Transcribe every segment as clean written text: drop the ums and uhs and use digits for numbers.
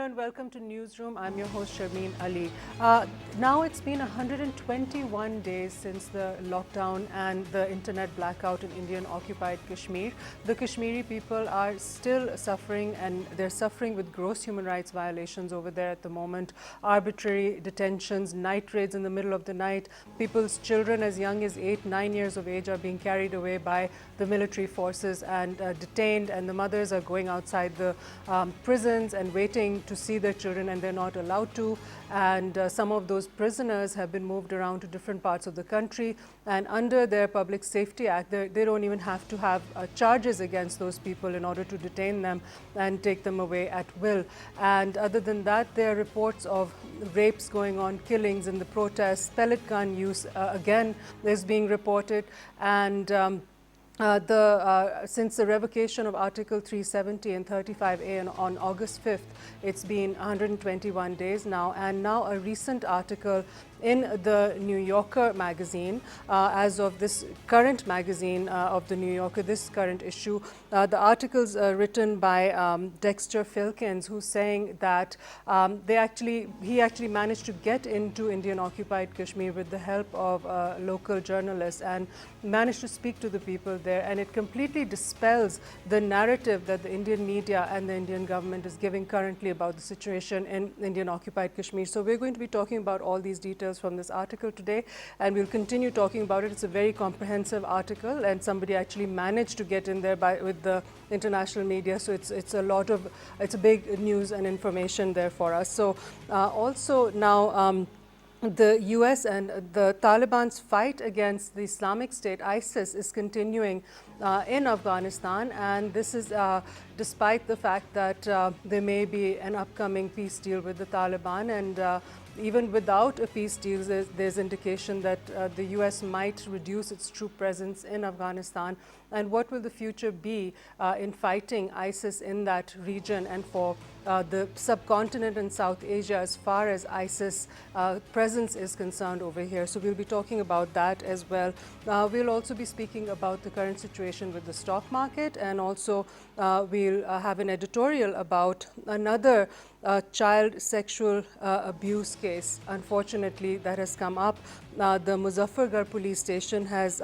Hello and welcome to Newsroom. I'm your host Sharmeen Ali. Now it's been 121 days since the lockdown and the internet blackout in Indian occupied Kashmir. The Kashmiri people are still suffering, and they're suffering with gross human rights violations over there at the moment. Arbitrary detentions, night raids in the middle of the night. People's children as young as 8, 9 years of age are being carried away by the military forces and detained, and the mothers are going outside the prisons and waiting to see their children, and they're not allowed to. And some of those prisoners have been moved around to different parts of the country, and under their Public Safety Act, they don't even have to have charges against those people in order to detain them and take them away at will. And other than that, there are reports of rapes going on, killings in the protests, pellet gun use again is being reported. And since the revocation of Article 370 and 35A on August 5th, it's been 121 days now, and now a recent article in the New Yorker magazine, as of this current magazine of the New Yorker, this current issue, the article's written by Dexter Filkins, who's saying that he actually managed to get into Indian occupied Kashmir with the help of local journalists and managed to speak to the people there, and it completely dispels the narrative that the Indian media and the Indian government is giving currently about the situation in Indian occupied Kashmir. So we're going to be talking about all these details from this article today, and we'll continue talking about it. It's a very comprehensive article, and somebody actually managed to get in there with the international media, so it's a big news and information there for us. So also now the US and the Taliban's fight against the Islamic State, ISIS, is continuing in Afghanistan, and this is despite the fact that there may be an upcoming peace deal with the Taliban, and even without a peace deal, there's indication that the US might reduce its troop presence in Afghanistan. And what will the future be in fighting ISIS in that region and for the subcontinent in South Asia as far as ISIS presence is concerned over here? So we'll be talking about that as well. We'll also be speaking about the current situation with the stock market, and also we'll have an editorial about another child sexual abuse case, unfortunately, that has come up. The Muzaffargarh police station has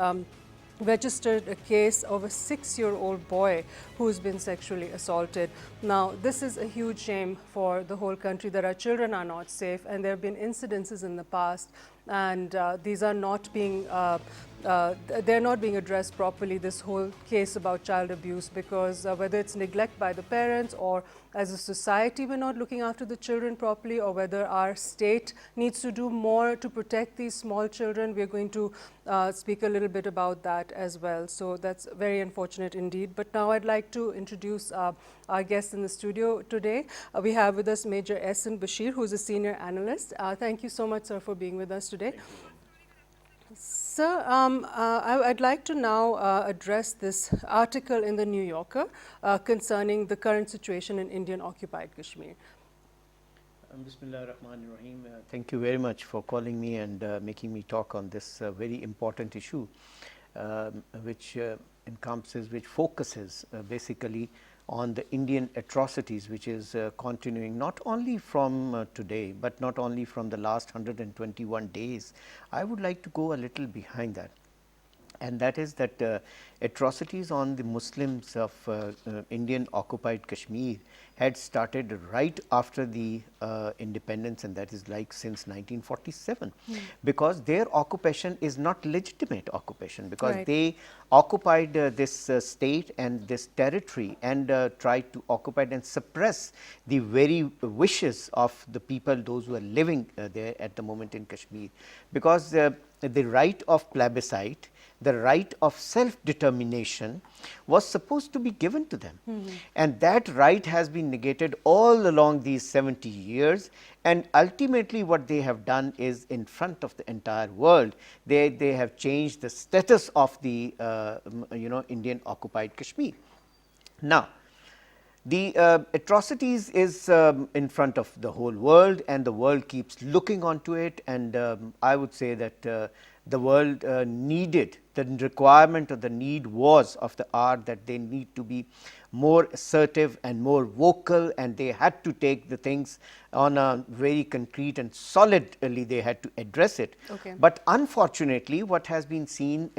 registered a case of a 6-year-old boy who's been sexually assaulted. Now, this is a huge shame for the whole country that our children are not safe, and there have been incidences in the past, and these are not being they're not being addressed properly, this whole case about child abuse, because whether it's neglect by the parents, or as a society we're not looking after the children properly, or whether our state needs to do more to protect these small children. We're going to speak a little bit about that as well. So that's very unfortunate indeed. But now I'd like to introduce our guest in the studio today. We have with us Major Ahsan Bashir, who's a senior analyst. Thank you so much, sir, for being with us today. Sir, I'd like to now address this article in the New Yorker concerning the current situation in Indian occupied Kashmir. Bismillah ar-Rahman ar-Rahim. Thank you very much for calling me and making me talk on this very important issue, which focuses basically on the Indian atrocities, which is continuing not only from today, but not only from the last 121 days. I would like to go a little behind that, and that is that atrocities on the Muslims of Indian occupied Kashmir had started right after the independence, and that is like since 1947, because their occupation is not legitimate occupation, because they occupied this state and this territory, and tried to occupy and suppress the very wishes of the people, those who are living there at the moment in Kashmir, because the right of plebiscite, the right of self-determination was supposed to be given to them. And that right has been negated all along these 70 years, and ultimately what they have done is, in front of the entire world, they have changed the status of the Indian occupied Kashmir. Now, the atrocities is in front of the whole world, and the world keeps looking onto it, and I would say that the world needed, the requirement or the need was of the hour that they need to be more assertive and more vocal, and they had to take the things on a very concrete and solidly they had to address it. Okay. But unfortunately, what has been seen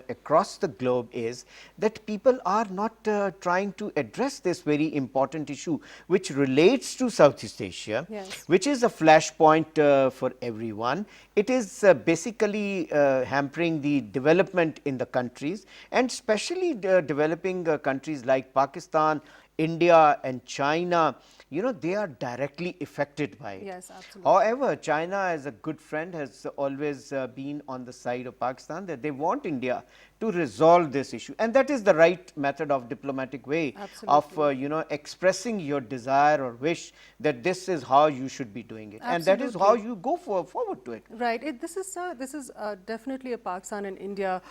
across the globe is that people are not trying to address this very important issue, which relates to Southeast Asia, Yes. which is a flashpoint for everyone. It is basically hampering the development in the countries, and especially developing countries like Pakistan, India and China. You know, they are directly affected by it. Yes, absolutely. However, China as a good friend has always been on the side of Pakistan, that they want India to resolve this issue, and that is the right method of diplomatic way of you know, expressing your desire or wish that this is how you should be doing it. Absolutely. And that is how you go forward to it. Right. This is definitely a Pakistan and India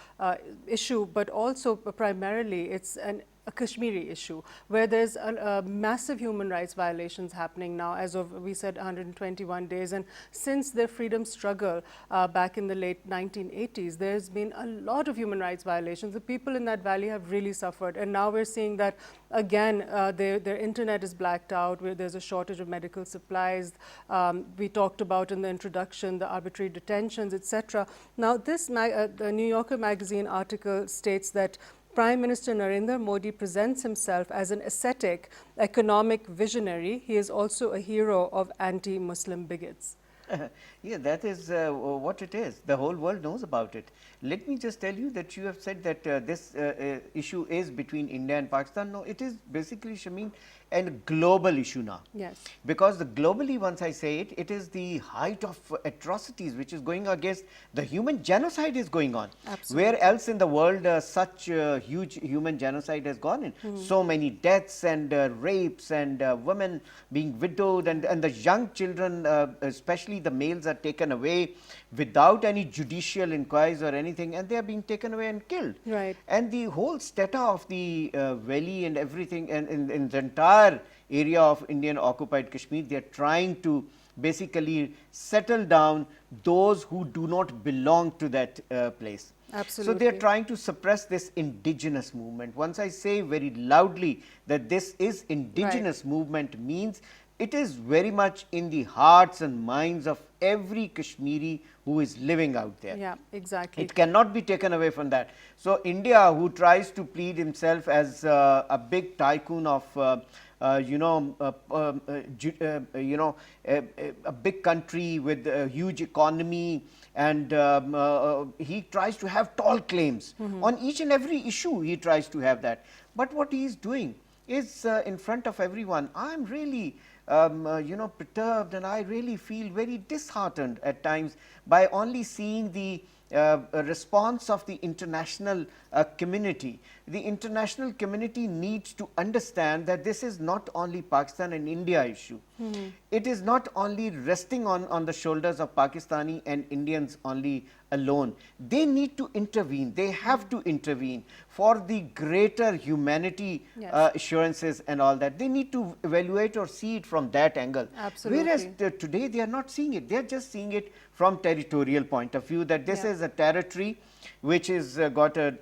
issue, but also primarily it's a Kashmiri issue, where there's a massive human rights violations happening now, as of, we said, 121 days. And since their freedom struggle back in the late 1980s, there's been a lot of human rights violations. The people in that valley have really suffered. And now we're seeing that, again, their internet is blacked out, where there's a shortage of medical supplies. We talked about in the introduction the arbitrary detentions, etc. Now, the New Yorker magazine article states that Prime Minister Narendra Modi presents himself as an ascetic, economic visionary. He is also a hero of anti-Muslim bigots. Yeah, that is what it is. The whole world knows about it. Let me just tell you that you have said that this issue is between India and Pakistan. No, it is basically, Sharmeen, a global issue now. Yes. Because globally, once I say it, it is the height of atrocities which is going against the human genocide is going on. Absolutely. Where else in the world such huge human genocide has gone in? So many deaths and rapes and women being widowed, and the young children, especially the males, are taken away without any judicial inquiries or anything, and they are being taken away and killed. Right. And the whole strata of the valley and everything, and in the entire area of Indian occupied Kashmir, they are trying to basically settle down those who do not belong to that place. Absolutely. So they are trying to suppress this indigenous movement. Once I say very loudly that this is indigenous movement, means it is very much in the hearts and minds of every Kashmiri who is living out there. Yeah, exactly. It cannot be taken away from that. So India, who tries to plead himself as a big tycoon of a big country with a huge economy, and he tries to have tall claims on each and every issue. He tries to have that, but what he is doing is in front of everyone. I am really perturbed, and I really feel very disheartened at times by only seeing the response of the international community. The international community needs to understand that this is not only Pakistan and India issue. It is not only resting on the shoulders of Pakistani and Indians only alone. They need to intervene. They have to intervene for the greater humanity assurances and all that. They need to evaluate or see it from that angle. Absolutely. Whereas today they are not seeing it. They are just seeing it from territorial point of view, that this is a territory which is got a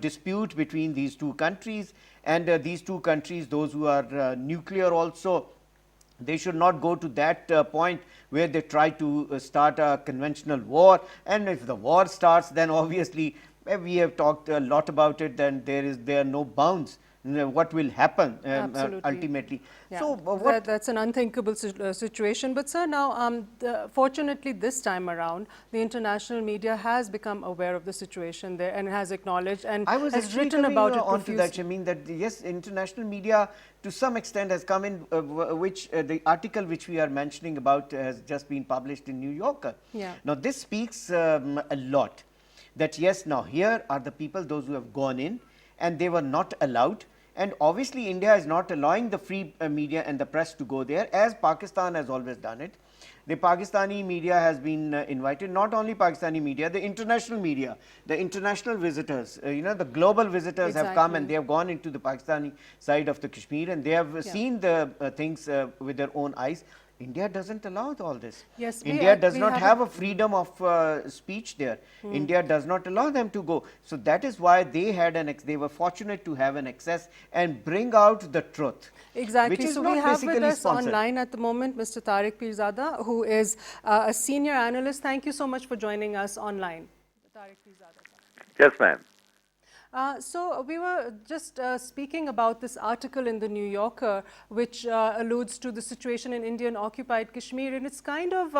dispute between these two countries, and these two countries, those who are nuclear also, they should not go to that point where they try to start a conventional war. And if the war starts, then obviously we have talked a lot about it, then there are no bounds what will happen ultimately. Yeah. So that's an unthinkable situation. But sir, now fortunately this time around, the international media has become aware of the situation there and has acknowledged and has written about it onto that. I mean that yes, international media to some extent has come in, which the article which we are mentioning about has just been published in New Yorker. Yeah. Now this speaks a lot, that yes, now here are the people, those who have gone in and they were not allowed. And obviously India is not allowing the free media and the press to go there, as Pakistan has always done it. The Pakistani media has been invited, not only Pakistani media, the international media, the international visitors, the global visitors have come, and they have gone into the Pakistani side of the Kashmir, and they have seen the things with their own eyes. India doesn't allow all this. Yes, India does we not have have a freedom of speech there. India does not allow them to go. So that is why they had they were fortunate to have an access and bring out the truth, which Exactly. is So we not have with basically us sponsored. online at the moment Mr. Tariq Pirzada, who is a senior analyst. Thank you so much for joining us online. Tariq Pirzada. Yes, ma'am. So we were just speaking about this article in the New Yorker, which alludes to the situation in Indian occupied Kashmir, and it's kind of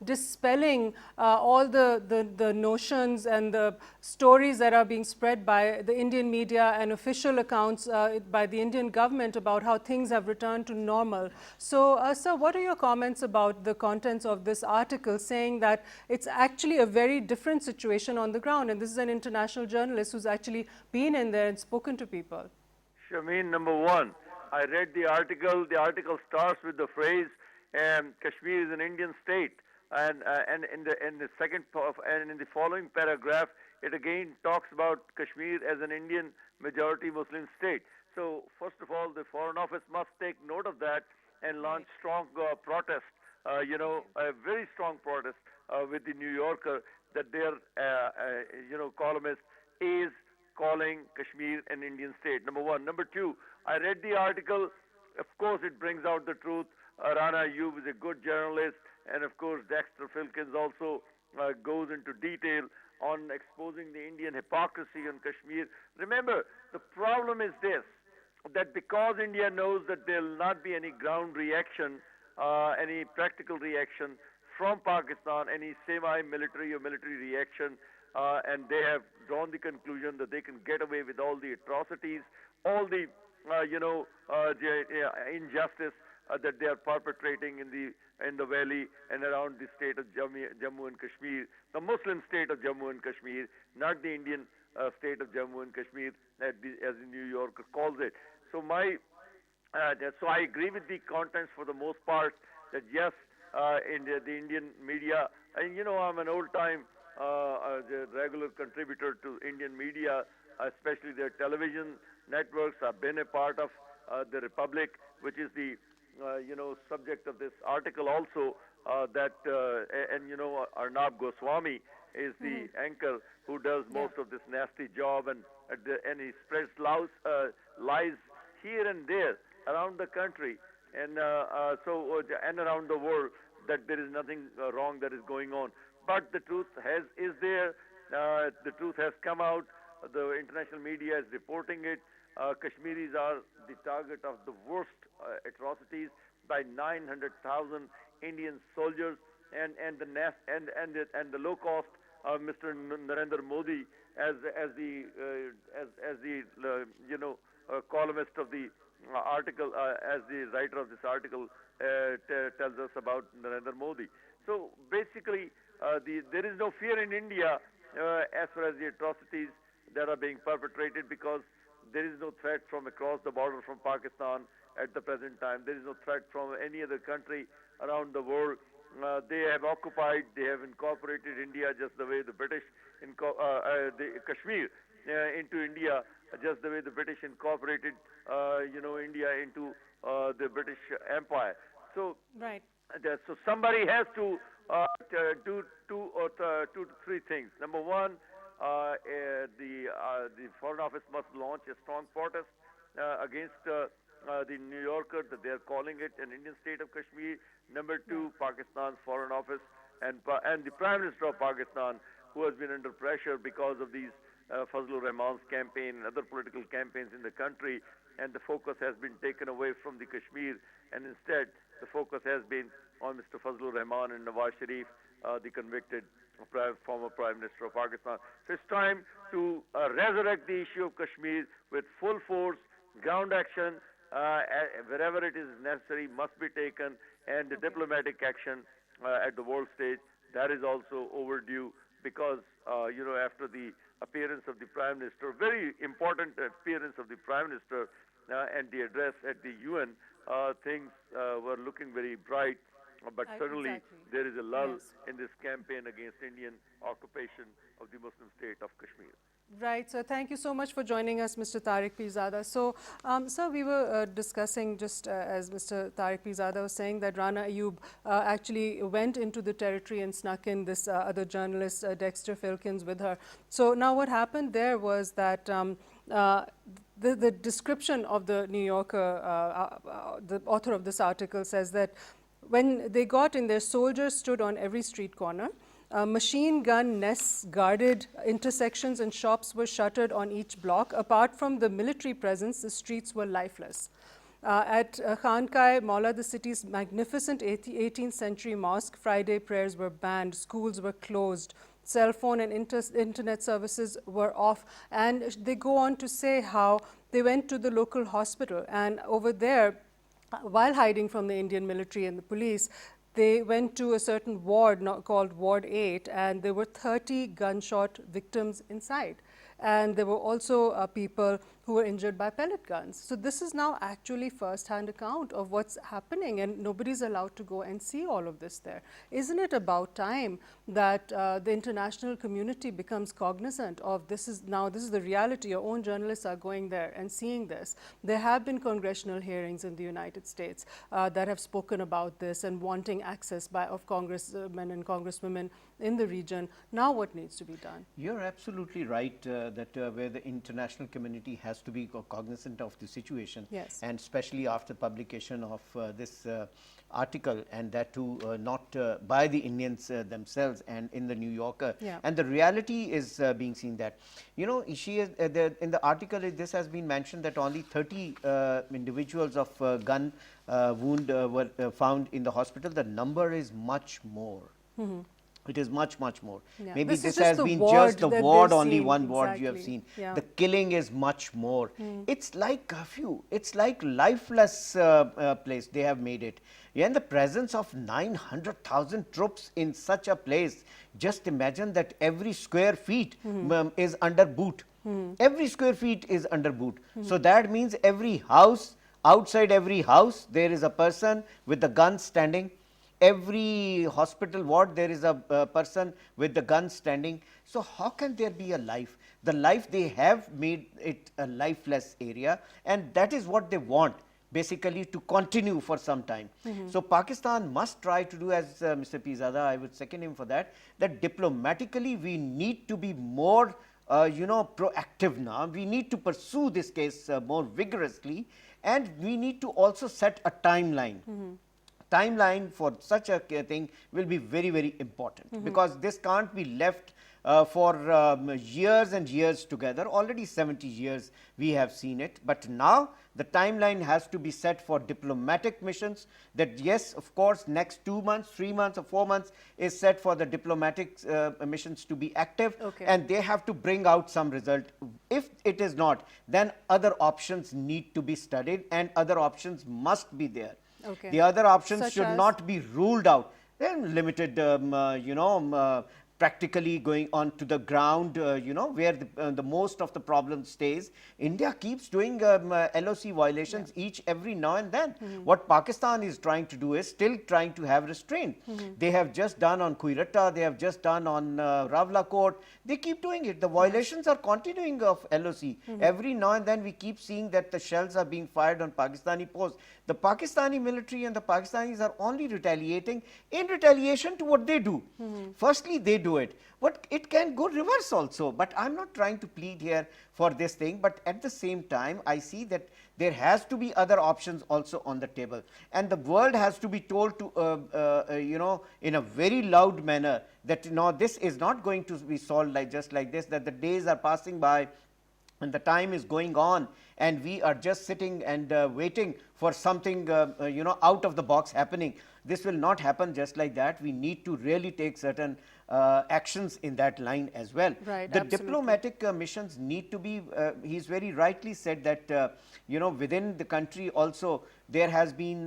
dispelling all the notions and the stories that are being spread by the Indian media and official accounts by the Indian government about how things have returned to normal. So, sir, what are your comments about the contents of this article, saying that it's actually a very different situation on the ground, and this is an international journalist who's actually been in there and spoken to people? Sharmeen, number one, I read the article. The article starts with the phrase, Kashmir is an Indian state. And in the second and in the following paragraph, it again talks about Kashmir as an Indian majority Muslim state. So first of all, the Foreign Office must take note of that and launch strong protest. A very strong protest with the New Yorker that their columnist is calling Kashmir an Indian state. Number one. Number two, I read the article. Of course, it brings out the truth. Rana Ayub is a good journalist, and of course, Dexter Filkins also goes into detail on exposing the Indian hypocrisy on Kashmir. Remember, the problem is this, that because India knows that there will not be any ground reaction, any practical reaction from Pakistan, any semi-military or military reaction, and they have drawn the conclusion that they can get away with all the atrocities, all the injustice that they are perpetrating in the valley and around the state of Jammu and Kashmir, the Muslim state of Jammu and Kashmir, not the Indian state of Jammu and Kashmir, as the New Yorker calls it. So so I agree with the contents for the most part. That yes, in the Indian media, and I'm an old-time regular contributor to Indian media, especially their television networks. I've been a part of the Republic, which is the subject of this article also. Arnab Goswami is the anchor who does most of this nasty job, and he spreads lies here and there around the country, and and around the world, that there is nothing wrong that is going on. But the truth is there. The truth has come out. The international media is reporting it. Kashmiris are the target of the worst atrocities by 900,000 Indian soldiers, and the low cost Mr. Narendra Modi as the columnist of the article, as the writer of this article tells us about Narendra Modi. So basically, there is no fear in India as far as the atrocities that are being perpetrated, because there is no threat from across the border from Pakistan at the present time. There is no threat from any other country around the world. They have occupied, they have incorporated India just the way the British, Kashmir into India, just the way the British incorporated, India into the British Empire. So, right. So somebody has to do two to three things. Number one, the Foreign Office must launch a strong protest against the New Yorker, that they are calling it an Indian state of Kashmir. Number two, Pakistan's Foreign Office and the Prime Minister of Pakistan, who has been under pressure because of these Fazlur Rahman's campaign and other political campaigns in the country, and the focus has been taken away from the Kashmir, and instead the focus has been on Mr. Fazlur Rahman and Nawaz Sharif, the convicted former Prime Minister of Pakistan. So it's time to resurrect the issue of Kashmir with full force, ground action, wherever it is necessary must be taken, and the diplomatic action at the world stage, that is also overdue, because after the appearance of the Prime Minister, very important appearance of the Prime Minister and the address at the UN, things were looking very bright but certainly Exactly. there is a lull Yes. in this campaign against Indian occupation of the Muslim state of Kashmir. Right. So thank you so much for joining us, Mr. Tariq Pirzada. So, sir, we were discussing just as Mr. Tariq Pirzada was saying that Rana Ayub actually went into the territory and snuck in this other journalist, Dexter Filkins, with her. So now what happened there was that the description of the New Yorker, the author of this article says that when they got in there, soldiers stood on every street corner. Machine gun nests guarded intersections and shops were shuttered on each block. Apart from the military presence, the streets were lifeless. At Khankai Maula, the city's magnificent 18th century mosque, Friday prayers were banned, schools were closed, cell phone and internet services were off. And they go on to say how they went to the local hospital, and over there, while hiding from the Indian military and the police, they went to a certain ward called Ward 8, and there were 30 gunshot victims inside. And there were also people who were injured by pellet guns. So this is now actually first-hand account of what's happening, and nobody's allowed to go and see all of this there. Isn't it about time that the international community becomes cognizant of this is the reality? Your own journalists are going there and seeing this. There have been congressional hearings in the United States that have spoken about this and wanting access of congressmen and congresswomen in the region. Now what needs to be done? You're absolutely right that where the international community has to be cognizant of the situation. Yes. And especially after publication of this article, and that too not by the Indians themselves and in the New Yorker. Yeah. And the reality is being seen that, you know, she is, in the article this has been mentioned that only 30 individuals of gun wound were found in the hospital. The number is much more. It is much, much more. Yeah. Maybe This is this just has the been ward just the that ward, they've only seen. one ward you have Exactly. seen. Yeah. The killing is much more. It's like curfew. It's like lifeless place. They have made it. Yeah, in the presence of 900,000 troops in such a place, just imagine that every square feet is under boot. Every square feet is under boot. So that means every house, outside every house, there is a person with the gun standing. Every hospital ward there is a person with the gun standing. So how can there be a life? The life, they have made it a lifeless area, and that is what they want basically to continue for some time. So Pakistan must try to do, as Mr. Pirzada, I would second him for that, that diplomatically we need to be more proactive now. We need to pursue this case more vigorously, and we need to also set a timeline. Timeline for such a thing will be very, very important, because this can't be left for years and years together. Already 70 years we have seen it, but now the timeline has to be set for diplomatic missions, that yes, of course, next 2 months, 3 months or 4 months is set for the diplomatic missions to be active. Okay. And they have to bring out some result. If it is not, then other options need to be studied, and other options must be there. Okay. The other options Such should as? not be ruled out. They are limited, practically going on to the ground, where the most of the problem stays. India keeps doing LOC violations every now and then. What Pakistan is trying to do is still trying to have restraint. They have just done on Kuirata, they have just done on Ravla Court. They keep doing it. The violations are continuing of LOC. Every now and then we keep seeing that the shells are being fired on Pakistani posts. The Pakistani military and the Pakistanis are only retaliating in retaliation to what they do. Firstly, they do it, but it can go reverse also. But I'm not trying to plead here for this thing, but at the same time, I see that there has to be other options also on the table, and the world has to be told to, in a very loud manner that no, this is not going to be solved like just like this, that the days are passing by and the time is going on, and we are just sitting and waiting for something, out of the box happening. This will not happen just like that. We need to really take certain actions in that line as well. Right, the absolutely. diplomatic missions need to be, he's very rightly said that, within the country also there has been,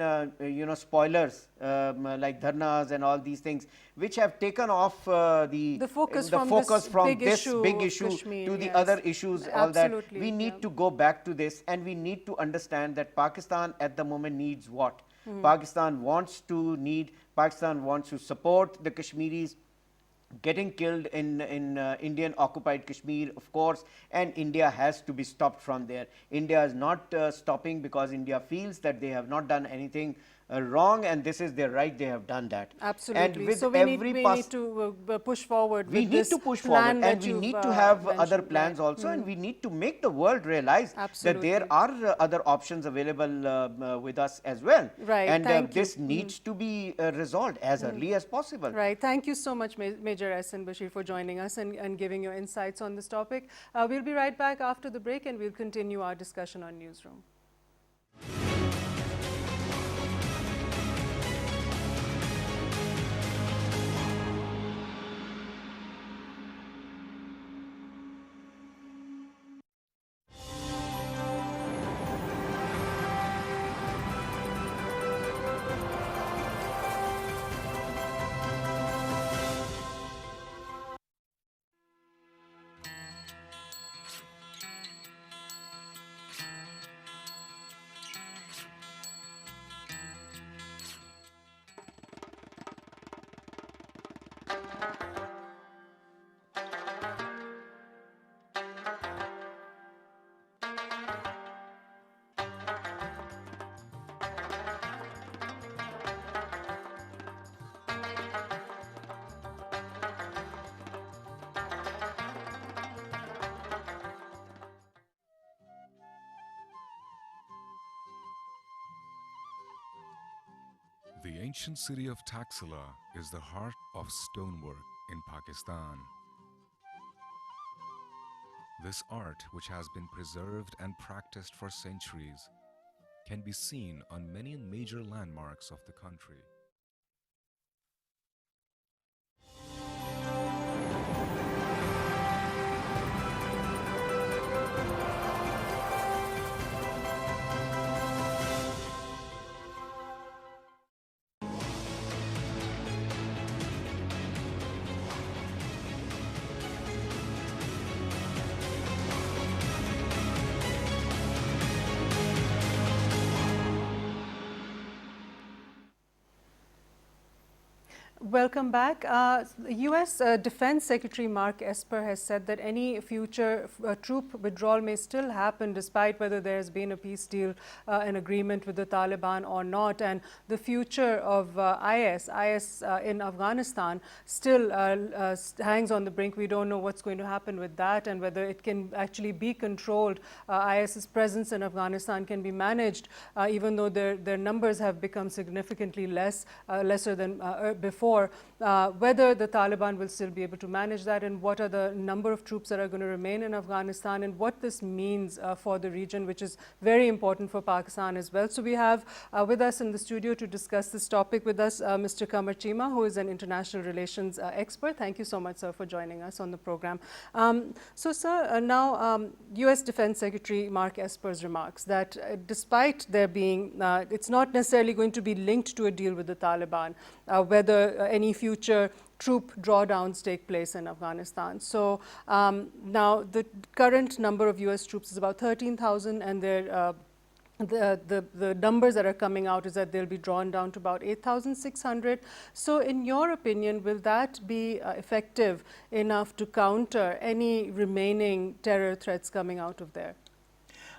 spoilers like dharnas and all these things, which have taken off the focus from this this big big issue Kashmir, to the yes. other issues, all that. Absolutely, We need yeah. to go back to this, and we need to understand that Pakistan at the moment needs what? Pakistan Pakistan wants to support the Kashmiris getting killed in Indian occupied Kashmir, of course, and India has to be stopped from there. India is not stopping because India feels that they have not done anything wrong, and this is their right, they have done that. Absolutely. And with So we need to push forward we with need this to push plan forward, that and we you've, need to have other mentioned, plans right. also, and we need to make the world realize that there are other options available with us as well. Right. And Thank you. this needs to be resolved as early as possible. Right. Thank you so much, Major Ahsan Bashir, for joining us and giving your insights on this topic. We'll be right back after the break, and we'll continue our discussion on Newsroom. The ancient city of Taxila is the heart of stonework in Pakistan. This art, which has been preserved and practiced for centuries, can be seen on many major landmarks of the country. Welcome back. U.S. Defense Secretary Mark Esper has said that any future troop withdrawal may still happen despite whether there has been a peace deal, an agreement with the Taliban or not. And the future of IS in Afghanistan still hangs on the brink. We don't know what's going to happen with that and whether it can actually be controlled. IS's presence in Afghanistan can be managed, even though their numbers have become significantly lesser than before. Whether the Taliban will still be able to manage that, and what are the number of troops that are going to remain in Afghanistan, and what this means for the region, which is very important for Pakistan as well. So we have with us in the studio to discuss this topic with us Mr. Qamar Cheema, who is an international relations expert. Thank you so much, sir, for joining us on the program. So, sir, now U.S. Defense Secretary Mark Esper's remarks that despite there being, it's not necessarily going to be linked to a deal with the Taliban, whether any future troop drawdowns take place in Afghanistan. So now the current number of U.S. troops is about 13,000, and the numbers that are coming out is that they'll be drawn down to about 8,600. So in your opinion, will that be effective enough to counter any remaining terror threats coming out of there?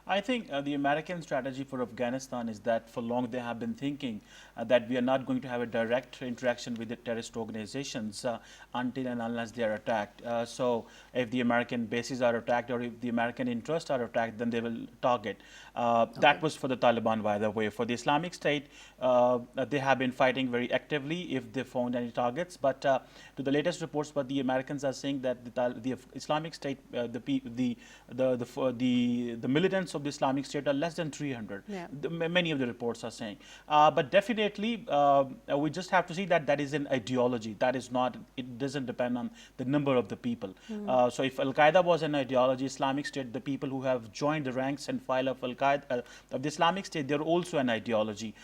I think the American strategy for Afghanistan is that for long they have been thinking that we are not going to have a direct interaction with the terrorist organizations until and unless they are attacked. So if the American bases are attacked or if the American interests are attacked, then they will target. That was for the Taliban, by the way. For the Islamic State, they have been fighting very actively if they found any targets. But to the latest reports, but the Americans are saying that the Islamic State, the militants of the Islamic State are less than 300. Yeah. Many of the reports are saying. But definitely, we just have to see that that is an ideology. That is not, it doesn't depend on the number of the people. So if Al-Qaeda was an ideology, Islamic State, the people who have joined the ranks and file of Al-Qaeda, of the Islamic State, they're also an ideology.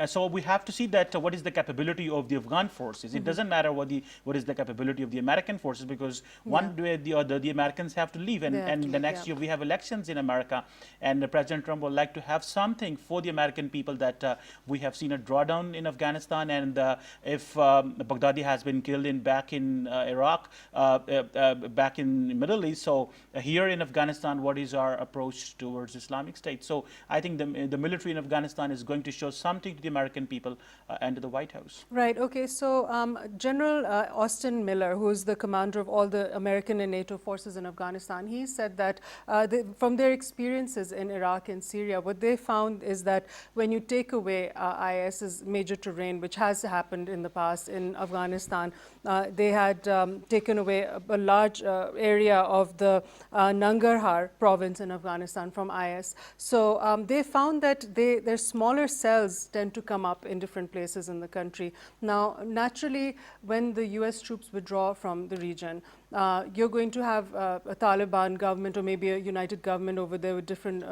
So we have to see that what is the capability of the Afghan forces. It doesn't matter what is the capability of the American forces, because one way or the other, the Americans have to leave. And the next year we have elections in America. and President Trump would like to have something for the American people that we have seen a drawdown in Afghanistan, and if Baghdadi has been killed back in Iraq, back in the Middle East, so here in Afghanistan, what is our approach towards Islamic State? So I think the military in Afghanistan is going to show something to the American people and to the White House. Right. Okay. So General Austin Miller, who is the commander of all the American and NATO forces in Afghanistan, he said that from their experiences in Iraq and Syria, what they found is that when you take away IS's major terrain, which has happened in the past in Afghanistan, they had taken away a large area of the Nangarhar province in Afghanistan from IS. So they found that their smaller cells tend to come up in different places in the country. Now, naturally, when the US troops withdraw from the region, you're going to have a Taliban government or maybe a united government over there with different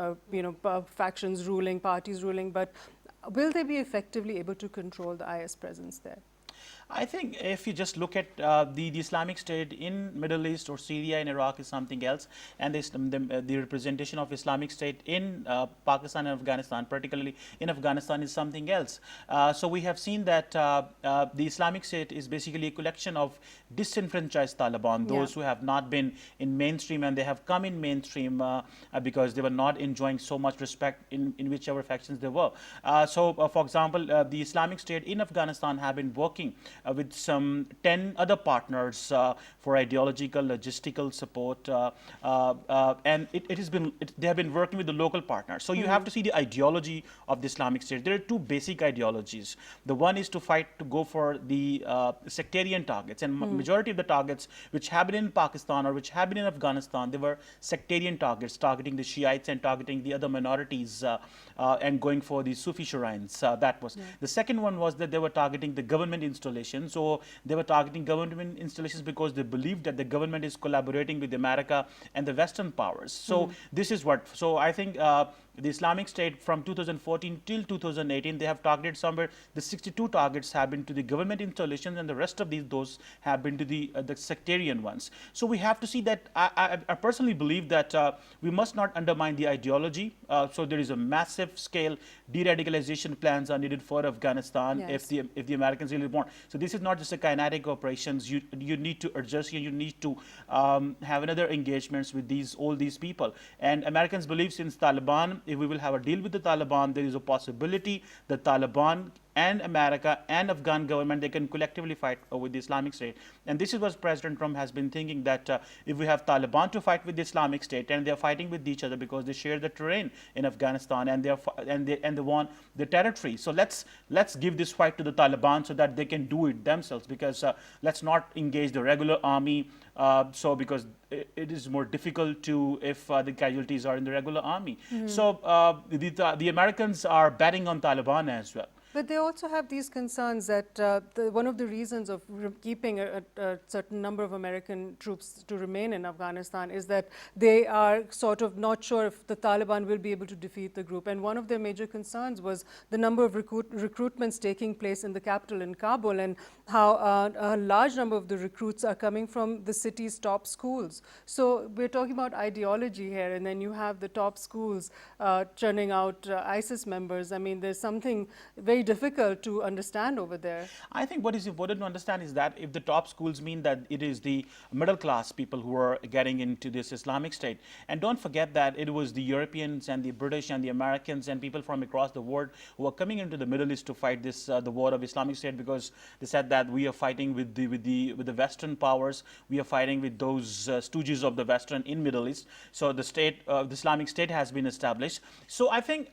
factions ruling, parties ruling, but will they be effectively able to control the IS presence there? I think if you just look at the Islamic State in Middle East or Syria and Iraq is something else, and the representation of Islamic State in Pakistan and Afghanistan, particularly in Afghanistan, is something else. So we have seen that the Islamic State is basically a collection of disenfranchised Taliban, those who have not been in mainstream, and they have come in mainstream because they were not enjoying so much respect in whichever factions they were. For example, the Islamic State in Afghanistan have been working with some 10 other partners for ideological, logistical support, and they have been working with the local partners. So you have to see the ideology of the Islamic State. There are two basic ideologies. The one is to fight to go for the sectarian targets, and majority of the targets which have been in Pakistan or which have been in Afghanistan, they were sectarian targets, targeting the Shiites and targeting the other minorities and going for the Sufi shrines. That was the second one, was that they were targeting the government installations. So they were targeting government installations because they believed that the government is collaborating with America and the Western powers. So this is what. So I think the Islamic State from 2014 till 2018, they have targeted somewhere. The 62 targets have been to the government installations, and the rest of those have been to the sectarian ones. So we have to see that. I personally believe that we must not undermine the ideology. So there is a massive scale de-radicalization plans are needed for Afghanistan if the Americans really want. So this is not just a kinetic operations. You need to adjust here. You need to have another engagements with all these people. And Americans believe, since Taliban, if we will have a deal with the Taliban, there is a possibility that Taliban and America and Afghan government, they can collectively fight with the Islamic State. And this is what President Trump has been thinking, that if we have Taliban to fight with the Islamic State, and they're fighting with each other because they share the terrain in Afghanistan, and they want the territory. So let's give this fight to the Taliban so that they can do it themselves, because let's not engage the regular army. Because it is more difficult to if the casualties are in the regular army. So the Americans are betting on Taliban as well. But they also have these concerns that one of the reasons of keeping a certain number of American troops to remain in Afghanistan is that they are sort of not sure if the Taliban will be able to defeat the group. And one of their major concerns was the number of recruitments taking place in the capital, in Kabul, and how a large number of the recruits are coming from the city's top schools. So we're talking about ideology here, and then you have the top schools churning out ISIS members. I mean, there's something very difficult to understand over there. I think what is important to understand is that if the top schools mean that it is the middle class people who are getting into this Islamic State, and don't forget that it was the Europeans and the British and the Americans and people from across the world who are coming into the Middle East to fight this the war of Islamic State, because they said that we are fighting with the Western powers, we are fighting with those stooges of the Western in Middle East. So the Islamic State has been established. So I think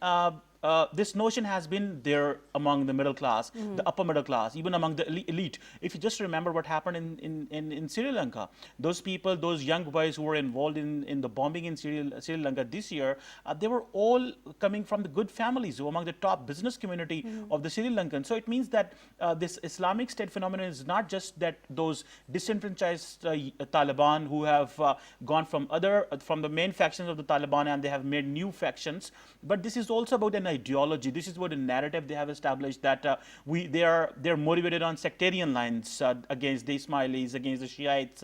this notion has been there among the middle class, the upper middle class, even among the elite. If you just remember what happened in Sri Lanka, those people, those young boys who were involved in the bombing in Sri Lanka this year, they were all coming from the good families, who were among the top business community of the Sri Lankan. So it means that this Islamic State phenomenon is not just that those disenfranchised Taliban who have gone from the main factions of the Taliban, and they have made new factions, but this is also about an ideology. This is what a narrative they have established, that they're motivated on sectarian lines against the Ismailis, against the Shiites,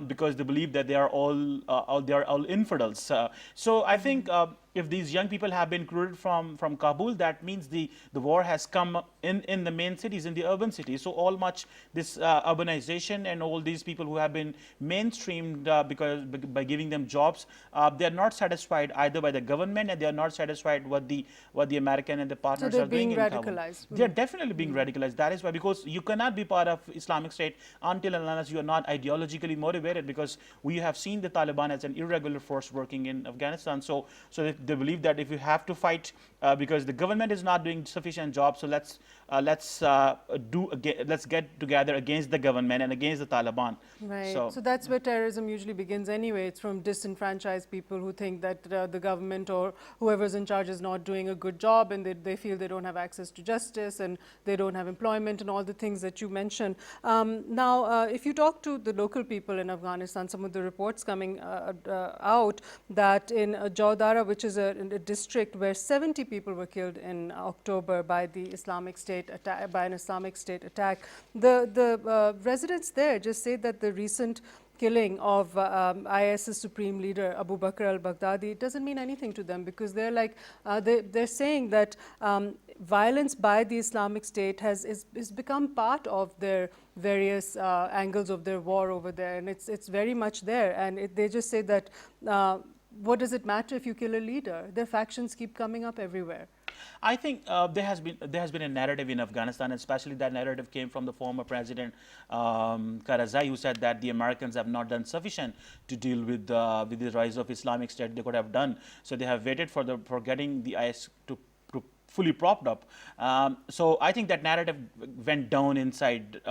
because they believe that they are all infidels. So I think if these young people have been recruited from Kabul, that means the war has come in the main cities, in the urban cities. So all much this urbanization and all these people who have been mainstreamed because by giving them jobs, they are not satisfied either by the government, and they are not satisfied what the American and the partners they're are doing being in Kabul. radicalized. They are definitely being radicalized. That is why, because you cannot be part of Islamic State until and unless you are not ideologically motivated, because we have seen the Taliban as an irregular force working in Afghanistan. So they believe that if you have to fight because the government is not doing sufficient job, so let's get together against the government and against the Taliban. Right. So that's where terrorism usually begins anyway. It's from disenfranchised people who think that the government or whoever's in charge is not doing a good job, and they feel they don't have access to justice and they don't have employment and all the things that you mentioned. Now, if you talk to the local people in Afghanistan, some of the reports coming out that in Jawdara, which is a district where 70 people were killed in October by the Islamic State attack, by an Islamic State attack, the residents there just say that the recent killing of IS's supreme leader Abu Bakr al-Baghdadi doesn't mean anything to them, because they're like they're saying that violence by the Islamic State has become part of their various angles of their war over there, and it's very much there. And they just say that what does it matter if you kill a leader? Their factions keep coming up everywhere. I think there has been a narrative in Afghanistan, especially that narrative came from the former president Karzai, who said that the Americans have not done sufficient to deal with the rise of Islamic State. They could have done, so they have waited for getting the IS to fully propped up. So I think that narrative went down inside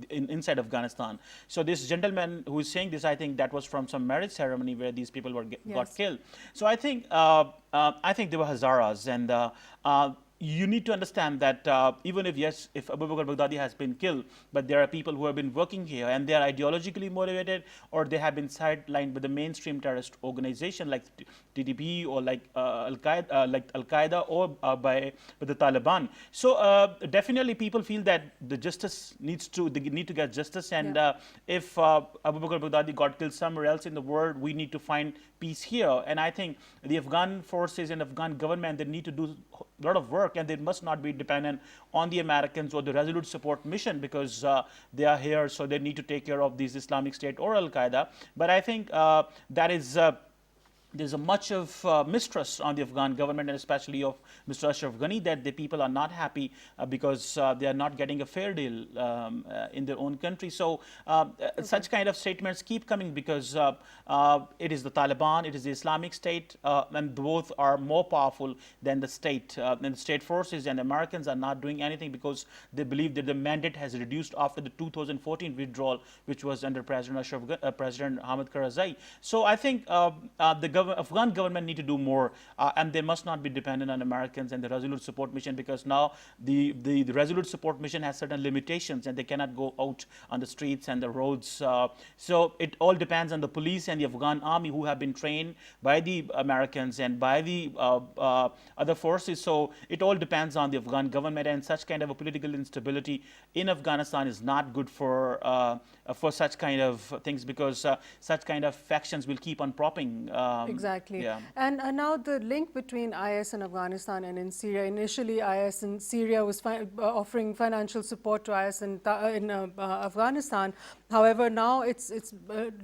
inside Afghanistan. So this gentleman who is saying this, I think that was from some marriage ceremony where these people got killed. So I think they were Hazaras, and you need to understand that even if Abu Bakr al-Baghdadi has been killed, but there are people who have been working here and they are ideologically motivated, or they have been sidelined by the mainstream terrorist organization like TTP or like Al-Qaeda or by the Taliban. So definitely people feel that they need to get justice, and if Abu Bakr al-Baghdadi got killed somewhere else in the world, we need to find peace here. And I think the Afghan forces and Afghan government, they need to do a lot of work, and they must not be dependent on the Americans or the Resolute Support Mission, because they are here, so they need to take care of these Islamic State or Al-Qaeda. But I think that is there's a much of mistrust on the Afghan government, and especially of Mr. Ashraf Ghani, that the people are not happy because they are not getting a fair deal in their own country. So such kind of statements keep coming because it is the Taliban, it is the Islamic State, and both are more powerful than the state. And the state forces and Americans are not doing anything because they believe that the mandate has reduced after the 2014 withdrawal, which was under President Hamid Karzai. So I think the Afghan government need to do more, and they must not be dependent on Americans and the Resolute Support Mission, because now the Resolute Support Mission has certain limitations and they cannot go out on the streets and the roads. So it all depends on the police and the Afghan army, who have been trained by the Americans and by the other forces. So it all depends on the Afghan government, and such kind of a political instability in Afghanistan is not good for such kind of things, because such kind of factions will keep on propping. Exactly. Yeah. And now the link between IS in Afghanistan and in Syria. Initially, IS in Syria was offering financial support to IS in Afghanistan. However, now it's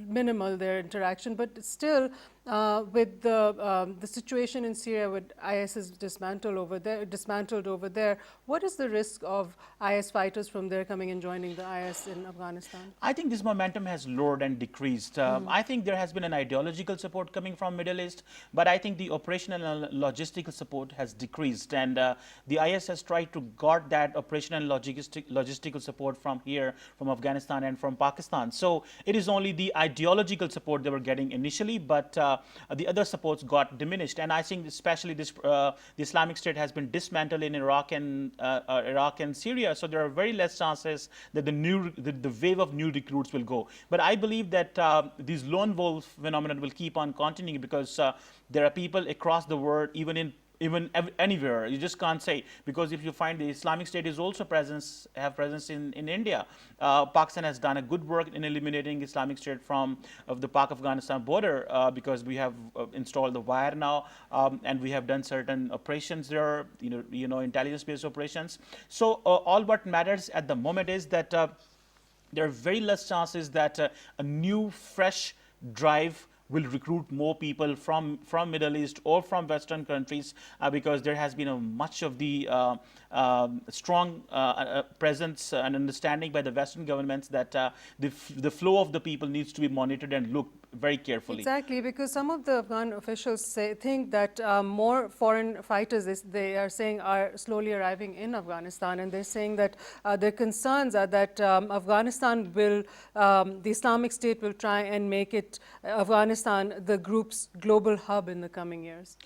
minimal, their interaction, but still with the situation in Syria with IS is dismantled over there, what is the risk of IS fighters from there coming and joining the IS in Afghanistan? I think this momentum has lowered and decreased. I think there has been an ideological support coming from Middle East, but I think the operational and logistical support has decreased, and the IS has tried to guard that operational and logistical support from here, from Afghanistan and from Pakistan. So it is only the ideological support they were getting initially, but the other supports got diminished. And I think especially this, the Islamic State has been dismantled in Iraq and Syria, so there are very less chances that the wave of new recruits will go. But I believe that these lone wolf phenomenon will keep on continuing, because there are people across the world, even in even anywhere. You just can't say, because if you find the Islamic State is also have presence in India. Pakistan has done a good work in eliminating Islamic State from of the Pak-Afghanistan border, because we have installed the wire now, and we have done certain operations there, intelligence-based operations. So all what matters at the moment is that there are very less chances that a new, fresh drive will recruit more people from Middle East or from Western countries, because there has been a much of the strong presence and understanding by the Western governments that the flow of the people needs to be monitored and looked very carefully. Exactly, because some of the Afghan officials think that more foreign fighters, they are saying, are slowly arriving in Afghanistan, and they're saying that their concerns are that Afghanistan will, the Islamic State will try and make it Afghanistan the group's global hub in the coming years.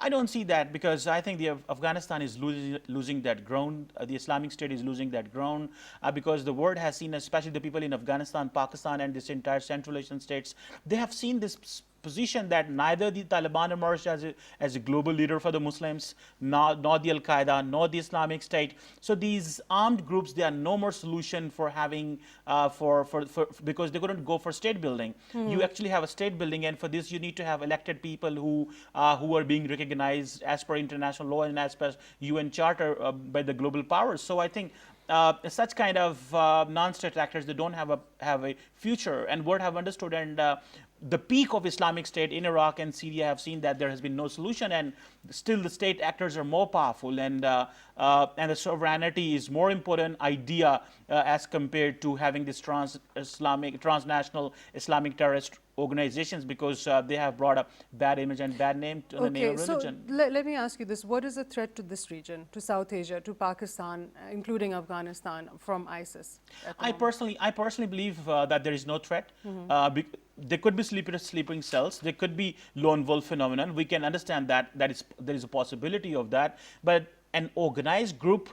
I don't see that, because I think Afghanistan is losing that ground. The Islamic State is losing that ground, because the world has seen, especially the people in Afghanistan, Pakistan, and this entire Central Asian states, they have seen this position that neither the Taliban emerged as a global leader for the Muslims, nor the Al-Qaeda, nor the Islamic State. So these armed groups, they are no more solution for having, because they couldn't go for state building. You actually have a state building, and for this you need to have elected people who are being recognized as per international law and as per UN Charter by the global powers. So I think such kind of non-state actors, they don't have a future, and world have understood, and the peak of Islamic State in Iraq and Syria have seen that there has been no solution, and still the state actors are more powerful, and the sovereignty is more important idea as compared to having this transnational Islamic terrorist organizations, because they have brought a bad image and bad name to the name of religion. So let me ask you this: what is the threat to this region, to South Asia, to Pakistan, including Afghanistan, from ISIS? I personally believe that there is no threat. There could be sleeping cells. There could be lone wolf phenomenon. We can understand that there is a possibility of that. But an organized group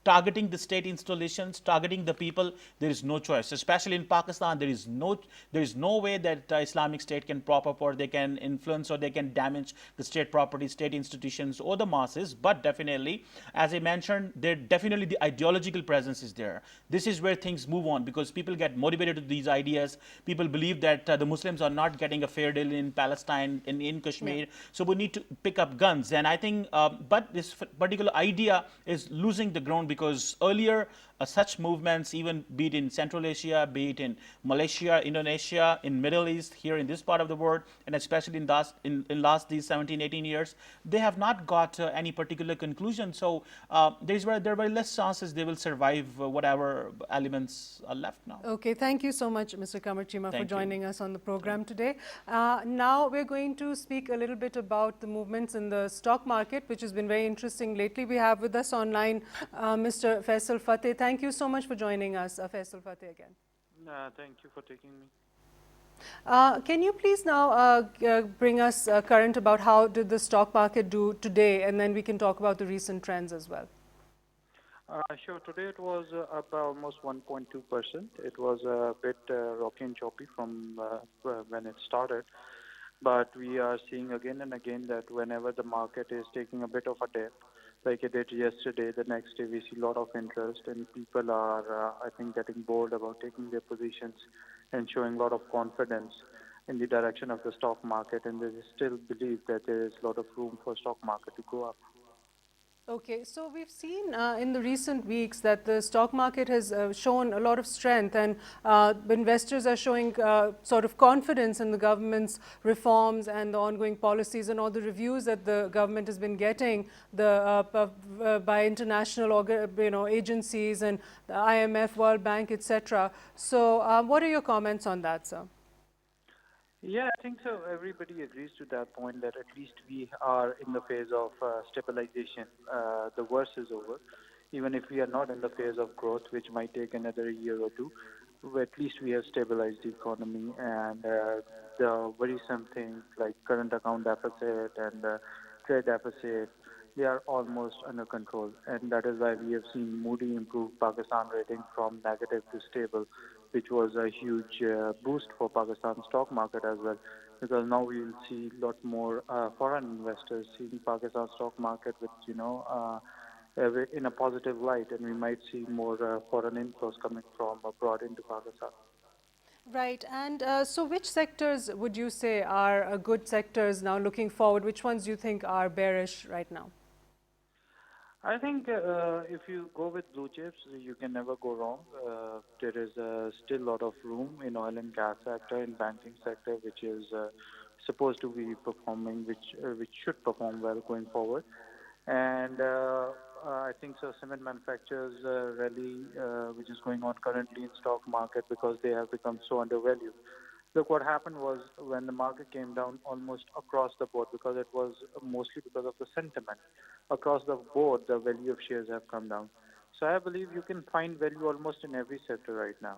targeting the state installations, targeting the people, there is no choice. Especially in Pakistan, there is no way that Islamic State can prop up, or they can influence, or they can damage the state property, state institutions, or the masses. But definitely, as I mentioned, definitely the ideological presence is there. This is where things move on, because people get motivated to these ideas. People believe that the Muslims are not getting a fair deal in Palestine, in Kashmir. Yeah. So we need to pick up guns. And I think, but this particular idea is losing the ground, because earlier such movements, even be it in Central Asia, be it in Malaysia, Indonesia, in Middle East, here in this part of the world, and especially in last these 17, 18 years, they have not got any particular conclusion. So there are very less chances they will survive whatever elements are left now. Okay, thank you so much, Mr. Qamar Cheema, for joining us on the program today. Now we're going to speak a little bit about the movements in the stock market, which has been very interesting lately. We have with us online Mr. Faisal Fateh. Thank you so much for joining us, Faisal Fateh, again. Thank you for taking me. Can you please now bring us current about how did the stock market do today, and then we can talk about the recent trends as well. Sure. Today it was up almost 1.2%. It was a bit rocky and choppy from when it started. But we are seeing again and again that whenever the market is taking a bit of a dip, like it did yesterday, the next day we see a lot of interest, and people are, I think, getting bold about taking their positions and showing a lot of confidence in the direction of the stock market, and they still believe that there is a lot of room for stock market to go up. Okay, so we've seen in the recent weeks that the stock market has shown a lot of strength, and investors are showing sort of confidence in the government's reforms and the ongoing policies and all the reviews that the government has been getting by international agencies and the IMF, World Bank, etc. So what are your comments on that, sir? Yeah, I think so. Everybody agrees to that point that at least we are in the phase of stabilization. The worst is over. Even if we are not in the phase of growth, which might take another year or two, at least we have stabilized the economy, and the worrisome things like current account deficit and trade deficit, they are almost under control. And that is why we have seen Moody improve Pakistan rating from negative to stable, which was a huge boost for Pakistan stock market as well. because now we will see a lot more foreign investors seeing Pakistan stock market with, in a positive light, and we might see more foreign inflows coming from abroad into Pakistan. Right. And so which sectors would you say are good sectors now looking forward? Which ones do you think are bearish right now? I think if you go with blue chips, you can never go wrong. There is still a lot of room in oil and gas sector, in banking sector, which is supposed to be performing, which should perform well going forward. And I think so. Cement manufacturers rally, which is going on currently in stock market because they have become so undervalued. Look, what happened was when the market came down almost across the board, because it was mostly because of the sentiment. Across the board, the value of shares have come down. So I believe you can find value almost in every sector right now.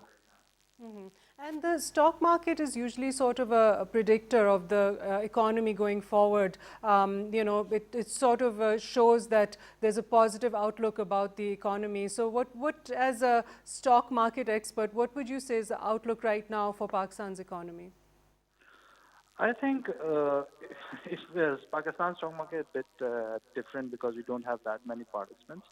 And the stock market is usually sort of a predictor of the economy going forward. It sort of shows that there's a positive outlook about the economy. So what, as a stock market expert, what would you say is the outlook right now for Pakistan's economy? I think Pakistan's stock market is a bit different because we don't have that many participants.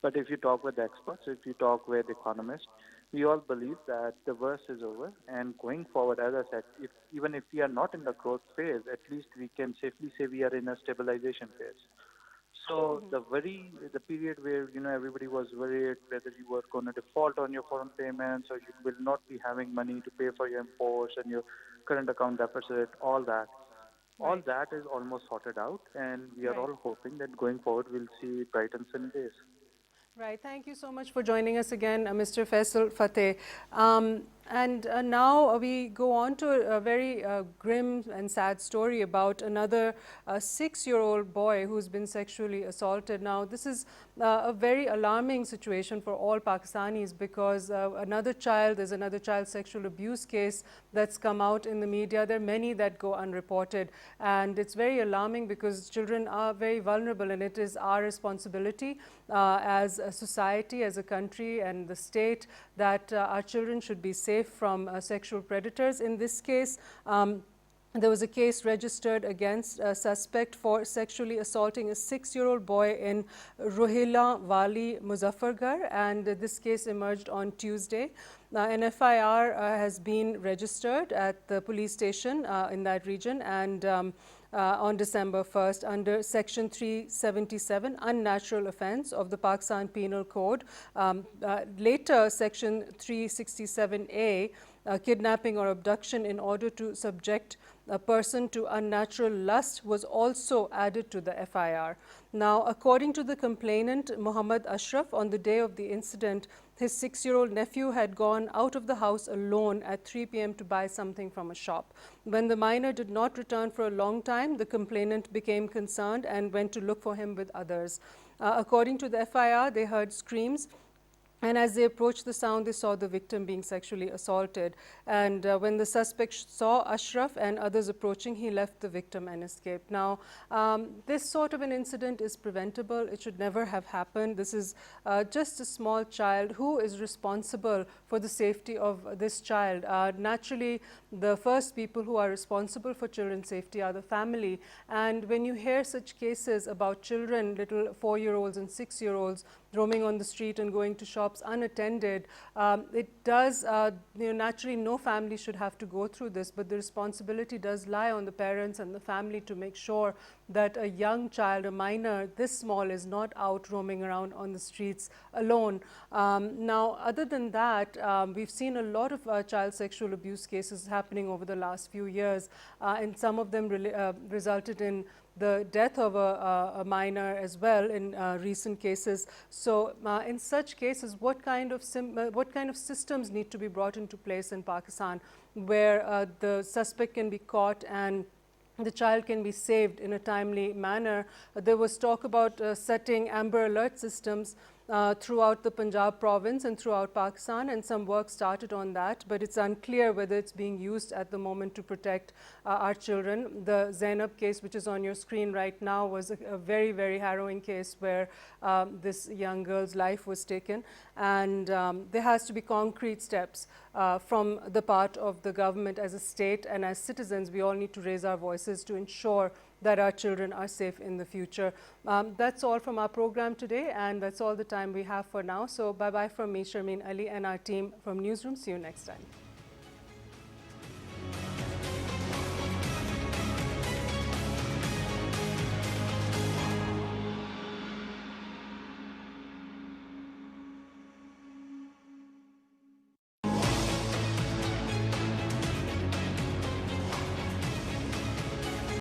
But if you talk with experts, if you talk with economists, we all believe that the worst is over. And going forward, as I said, even if we are not in the growth phase, at least we can safely say we are in a stabilization phase. So the period where everybody was worried whether you were going to default on your foreign payments or you will not be having money to pay for your imports and your current account deficit, all that is almost sorted out, and we are all hoping that going forward we'll see bright and sunny days. Right. Thank you so much for joining us again, Mr. Faisal Fateh. And now we go on to a very grim and sad story about another 6-year-old boy who's been sexually assaulted. Now, this is a very alarming situation for all Pakistanis because there's another child sexual abuse case that's come out in the media. There are many that go unreported, and it's very alarming because children are very vulnerable, and it is our responsibility as a society, as a country and the state that our children should be safe from sexual predators. In this case, there was a case registered against a suspect for sexually assaulting a 6-year-old boy in Rohila Wali, Muzaffargarh, and this case emerged on Tuesday. An FIR has been registered at the police station in that region, and on December 1st under Section 377, unnatural offence of the Pakistan Penal Code. Later, Section 367A, kidnapping or abduction in order to subject a person to unnatural lust, was also added to the FIR. Now, according to the complainant, Muhammad Ashraf, on the day of the incident, his 6-year-old nephew had gone out of the house alone at 3 p.m. to buy something from a shop. When the minor did not return for a long time, the complainant became concerned and went to look for him with others. According to the FIR, they heard screams, and as they approached the sound, they saw the victim being sexually assaulted. And when the suspect saw Ashraf and others approaching, he left the victim and escaped. Now, this sort of an incident is preventable. It should never have happened. This is just a small child. Who is responsible for the safety of this child? Naturally, the first people who are responsible for children's safety are the family. And when you hear such cases about children, little 4-year-olds and 6-year-olds, roaming on the street and going to shops unattended, it does, naturally no family should have to go through this, but the responsibility does lie on the parents and the family to make sure that a young child, a minor this small, is not out roaming around on the streets alone. Now, other than that, we've seen a lot of child sexual abuse cases happening over the last few years, and some of them resulted in the death of a minor as well in recent cases. So in such cases, what kind of systems need to be brought into place in Pakistan where the suspect can be caught and the child can be saved in a timely manner? There was talk about setting Amber Alert systems throughout the Punjab province and throughout Pakistan, and some work started on that, but it's unclear whether it's being used at the moment to protect our children. The Zainab case, which is on your screen right now, was a very, very harrowing case where this young girl's life was taken, and there has to be concrete steps from the part of the government as a state, and as citizens we all need to raise our voices to ensure that our children are safe in the future. That's all from our program today, and that's all the time we have for now. So bye-bye from me, Sharmeen Ali, and our team from Newsroom. See you next time.